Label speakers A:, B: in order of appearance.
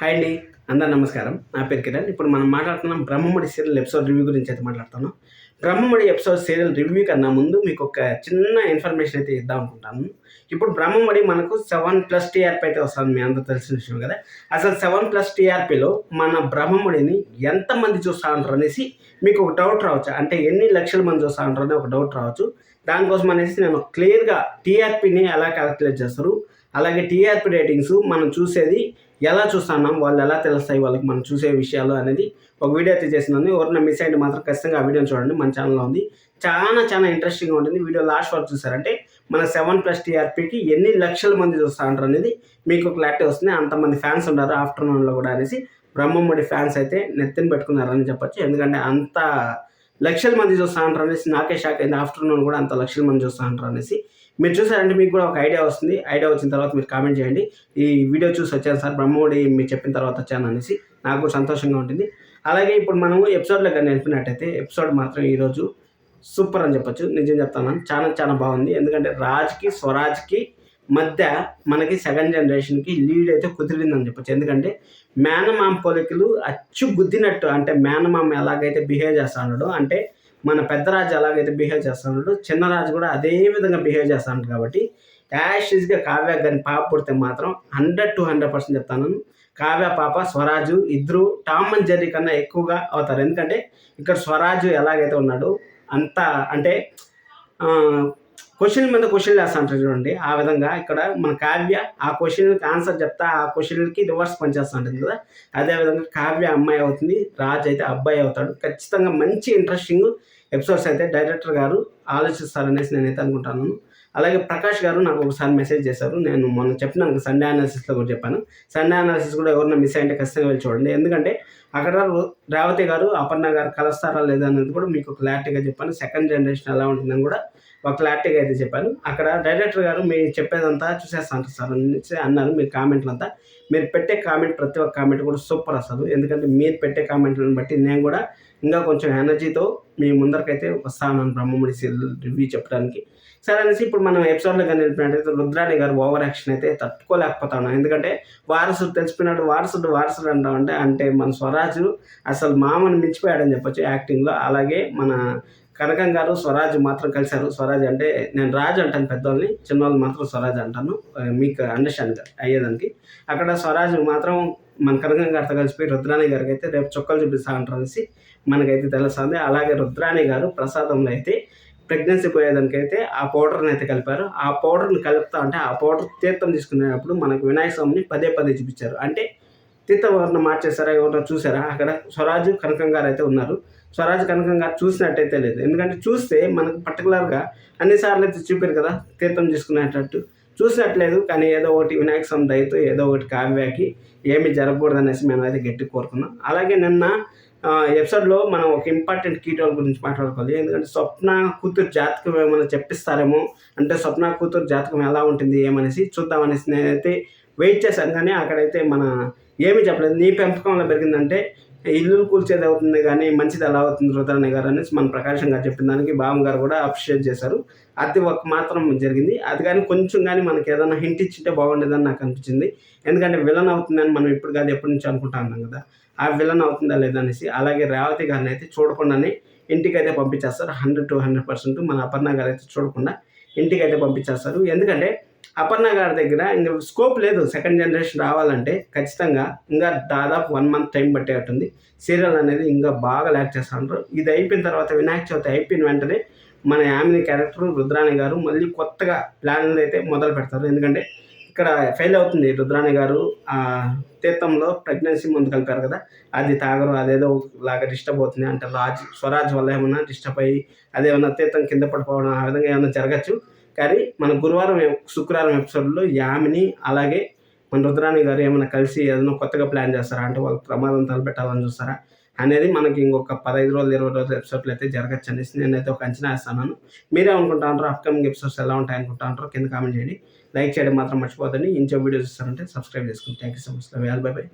A: Hi అండి, అందరు నమస్కారం. నా పేరు కిరణ్. ఇప్పుడు మనం మాట్లాడుతున్నాం బ్రహ్మముడి సీరియల్ ఎపిసోడ్ రివ్యూ గురించి అయితే మాట్లాడుతున్నాం. బ్రహ్మముడి ఎపిసోడ్ సీరియల్ రివ్యూ కన్నా ముందు మీకు ఒక చిన్న ఇన్ఫర్మేషన్ అయితే ఇద్దాం అనుకుంటాను. ఇప్పుడు బ్రహ్మముడి మనకు 7+ టీఆర్పీ అయితే వస్తుంది, మీ అందరూ తెలిసిన విషయం కదా. అసలు 7+ టీఆర్పీలో మన బ్రహ్మముడిని ఎంతమంది చూస్తూ ఉంటారు అనేసి మీకు ఒక డౌట్ రావచ్చు. అంటే ఎన్ని లక్షల మంది చూస్తూ ఉంటారు అని ఒక డౌట్ రావచ్చు. దానికోసం అనేసి నేను క్లియర్గా టీఆర్పీని ఎలా క్యాలిక్యులేట్ చేస్తారు, అలాగే టీఆర్పీ రేటింగ్స్ మనం చూసేది ఎలా చూస్తున్నాం, వాళ్ళు ఎలా తెలుస్తాయి వాళ్ళకి మనం చూసే విషయాలు అనేది ఒక వీడియో అయితే చేసినాను. ఎవరైనా మిస్ అయితే మాత్రం ఖచ్చితంగా ఆ వీడియోని చూడండి, మన ఛానల్లో ఉంది. చాలా ఇంట్రెస్టింగ్గా ఉంటుంది. వీడియో లాస్ట్ వరకు చూసారంటే మన 7+ టీఆర్పీకి ఎన్ని లక్షల మంది చూస్తూ ఉంటారు అనేది మీకు క్లారిటీ వస్తుంది. అంతమంది ఫ్యాన్స్ ఉన్నారు ఆఫ్టర్నూన్లో కూడా అనేసి బ్రహ్మముడి ఫ్యాన్స్ అయితే నెత్తిన పెట్టుకున్నారని చెప్పొచ్చు. ఎందుకంటే అంత లక్షల మంది చూస్తూ ఉంటారు అనేసి నాకే షాక్ అయింది. ఆఫ్టర్నూన్ కూడా అంత లక్షల మంది చూస్తూ ఉంటారు అనేసి మీరు చూసారంటే మీకు కూడా ఒక ఐడియా వస్తుంది. ఐడియా వచ్చిన తర్వాత మీరు కామెంట్ చేయండి, ఈ వీడియో చూసి వచ్చాను సార్, బ్రహ్మముడి మీరు చెప్పిన తర్వాత వచ్చాను అనేసి. నాకు కూడా సంతోషంగా ఉంటుంది. అలాగే ఇప్పుడు మనము ఎపిసోడ్లో కానీ వెళ్ళినట్టయితే ఎపిసోడ్ మాత్రం ఈరోజు సూపర్ అని చెప్పొచ్చు. నిజం చెప్తాను, చాలా బాగుంది. ఎందుకంటే రాజ్కి స్వరాజ్కి మధ్య మనకి సెకండ్ జనరేషన్కి లీడ్ అయితే కుదిరిందని చెప్పొచ్చు. ఎందుకంటే మేనమామ పోలికలు అచ్చు గుద్దినట్టు, అంటే మేనమామ ఎలాగైతే బిహేవ్ చేస్తున్నాడో, అంటే మన పెద్దరాజు ఎలాగైతే బిహేవ్ చేస్తున్నాడో చిన్నరాజు కూడా అదే విధంగా బిహేవ్ చేస్తున్నాడు. కాబట్టి యాష్గా కావ్య కానీ పాప పుడితే మాత్రం 100% చెప్తాను, కావ్య పాప స్వరాజు ఇద్దరు టామ్ అండ్ జెర్రీ కన్నా ఎక్కువగా అవుతారు. ఎందుకంటే ఇక్కడ స్వరాజు ఎలాగైతే ఉన్నాడో అంత, అంటే క్వశ్చన్ మీద క్వశ్చన్ వేస్తా అంటారు చూడండి, ఆ విధంగా ఇక్కడ మన కావ్య ఆ క్వశ్చన్కి ఆన్సర్ చెప్తా ఆ క్వశ్చన్కి రివర్స్ పనిచేస్తూ ఉంటుంది కదా. అదేవిధంగా కావ్య అమ్మాయి అవుతుంది, రాజు అయితే అబ్బాయి అవుతాడు. ఖచ్చితంగా మంచి ఇంట్రెస్టింగ్ ఎపిసోడ్స్ అయితే డైరెక్టర్ గారు ఆలోచిస్తారనేసి నేనైతే అనుకుంటాను. అలాగే ప్రకాష్ గారు నాకు ఒకసారి మెసేజ్ చేశారు, నేను మొన్న చెప్పినాను సండే అనాలిసిస్లో కూడా చెప్పాను. సండే అనాలిసిస్ కూడా ఎవరైనా మిస్ అయ్యింటే ఖచ్చితంగా వెళ్ళి చూడండి. ఎందుకంటే అక్కడ రేవతి గారు అపర్ణ గారు కలుస్తారా లేదా అనేది కూడా మీకు క్లారిటీగా చెప్పాను. సెకండ్ జనరేషన్ ఎలా ఉంటుందని కూడా ఒక క్లారిటీగా అయితే చెప్పాను. అక్కడ డైరెక్టర్ గారు మీరు చెప్పేదంతా చూసేస్తాను సార్ అనేసి అన్నారు. మీరు కామెంట్లంతా, మీరు పెట్టే కామెంట్ ప్రతి ఒక్క కామెంట్ కూడా సూపర్ అసలు. ఎందుకంటే మీరు పెట్టే కామెంట్లను బట్టి నేను కూడా ఇంకా కొంచెం ఎనర్జీతో మీ ముందరకైతే వస్తాను బ్రహ్మముడి సీరియల్ రివ్యూ చెప్పడానికి. సరే అనేసి ఇప్పుడు మనం ఎపిసోడ్లో కానీ వెళ్ళిపోయినట్టయితే రుద్రాణి గారు ఓవర్ యాక్షన్ అయితే తట్టుకోలేకపోతాను. ఎందుకంటే వారసుడు తెలిసిపోయినాడు, వారసుడు అంటామంటే, అంటే మన స్వరాజు అసలు మామని మించిపోయాడని చెప్పొచ్చు యాక్టింగ్లో. అలాగే మన కనకం గారు స్వరాజ్ మాత్రం కలిశారు. స్వరాజ్ అంటే నేను రాజు అంటాను పెద్దవాళ్ళని, చిన్నవాళ్ళు మాత్రం స్వరాజ్ అంటాను, మీకు అండర్స్టాండ్ అయ్యేదానికి. అక్కడ స్వరాజ్ మాత్రం మన కనకం గారితో కలిసిపోయి రుద్రాణి గారికి అయితే రేపు చొక్కలు చూపిస్తా అంటారు అనేసి మనకైతే తెలుస్తుంది. అలాగే రుద్రాణి గారు ప్రసాదంలో అయితే ప్రెగ్నెన్సీ పోయేదానికైతే ఆ పౌడర్ని అయితే కలిపారు. ఆ పౌడర్ని కలుపుతా అంటే ఆ పౌడర్ తీర్థం తీసుకునేటప్పుడు మనకు వినాయక స్వామిని పదే చూపించారు. అంటే తీర్థం ఎవరిని మార్చేశారా, ఎవరినో చూసారా? అక్కడ స్వరాజు కనకం గారు అయితే ఉన్నారు. స్వరాజ్ కనకం గారు చూసినట్టయితే లేదు. ఎందుకంటే చూస్తే మనకు పర్టికులర్గా అన్నిసార్లు అయితే చూపారు కదా తీర్థం తీసుకునేటట్టు, చూసినట్లేదు. కానీ ఏదో ఒకటి వినాయక స్వామి దయతో ఏదో ఒకటి కావ్యాకి ఏమి జరగకూడదు అనేసి మేము అయితే గట్టి కోరుకున్నాం. అలాగే నిన్న ఎపిసోడ్లో మనం ఒక ఇంపార్టెంట్ కీ రోల్ గురించి మాట్లాడుకోవాలి. ఎందుకంటే స్వప్న కూతురు జాతకం ఏమైనా చెప్పిస్తారేమో, అంటే స్వప్న కూతురు జాతకం ఎలా ఉంటుంది ఏమనేసి చూద్దామనేసి నేనైతే వెయిట్ చేశాను. కానీ అక్కడైతే మన ఏమీ చెప్పలేదు. నీ పెంపకంలో పెరిగిందంటే ఇల్లు కూల్చేది అవుతుంది కానీ మంచిది ఎలా అవుతుంది రుద్రాణి గారు అనేసి మన ప్రకాశం గారు చెప్పిన దానికి బామ్మ గారు కూడా అప్రిషియేట్ చేశారు. అది ఒక మాత్రం జరిగింది. అది కానీ కొంచెం కానీ మనకి ఏదైనా హింట్ ఇచ్చింటే బాగుండేదని నాకు అనిపించింది. ఎందుకంటే విలన్ అవుతుందని మనం ఇప్పుడు కాదు ఎప్పటి నుంచి అనుకుంటా ఉన్నాం కదా, ఆ విలన్ అవుతుందా లేదా అనేసి. అలాగే రేవతి గారిని అయితే చూడకుండానే ఇంటికైతే పంపించేస్తారు. 100% మన అపర్ణ గారు అయితే చూడకుండా ఇంటికైతే పంపించేస్తారు. ఎందుకంటే అపర్ణ గారి దగ్గర ఇంకా స్కోప్ లేదు సెకండ్ జనరేషన్ రావాలంటే. ఖచ్చితంగా ఇంకా దాదాపు 1 మంత్ టైం పట్టేటట్టుంది. సీరియల్ అనేది ఇంకా బాగా ల్యాక్ చేస్తున్నారు. ఇది అయిపోయిన తర్వాత వినాయక చవితి అయిపోయిన వెంటనే మన యామిని క్యారెక్టర్ రుద్రాణి గారు మళ్ళీ కొత్తగా ప్లాన్లు అయితే మొదలు పెడతారు. ఎందుకంటే ఇక్కడ ఫెయిల్ అవుతుంది రుద్రాణి గారు. తీర్థంలో ప్రెగ్నెన్సీ ముందు కలిపారు కదా, అది తాగరు, అదేదో లాగా డిస్టర్బ్ అవుతుంది అంటే స్వరాజ్ వల్ల ఏమన్నా డిస్టర్బ్ అయ్యి అదేమన్నా తీర్థం కింద పడిపోవడం ఆ విధంగా ఏమన్నా జరగచ్చు. కానీ మన శుక్రవారం ఎపిసోడ్లో యామిని అలాగే మన రుద్రాణి గారు ఏమైనా కలిసి ఏదైనా కొత్తగా ప్లాన్ చేస్తారా, అంటే వాళ్ళకి ప్రమాదం తలపెట్టాలని చూస్తారా అనేది మనకి ఇంకొక 15 రోజులు 20 రోజుల ఎపిసోడ్లు అయితే జరగచ్చు అనేసి నేనైతే ఒక అంచనా వేస్తున్నాను. మీరేమనుకుంటా ఉంటారు, అప్కమింగ్ ఎపిసోడ్స్ ఎలా ఉంటాయి అనుకుంటా ఉంటారు కింద కామెంట్ చేయండి. లైక్ చేయడం మాత్రం మర్చిపోదండి. ఇంకో వీడియోస్ ఇస్తారంటే సబ్స్క్రైబ్ చేసుకోండి. Thank you so much. By by.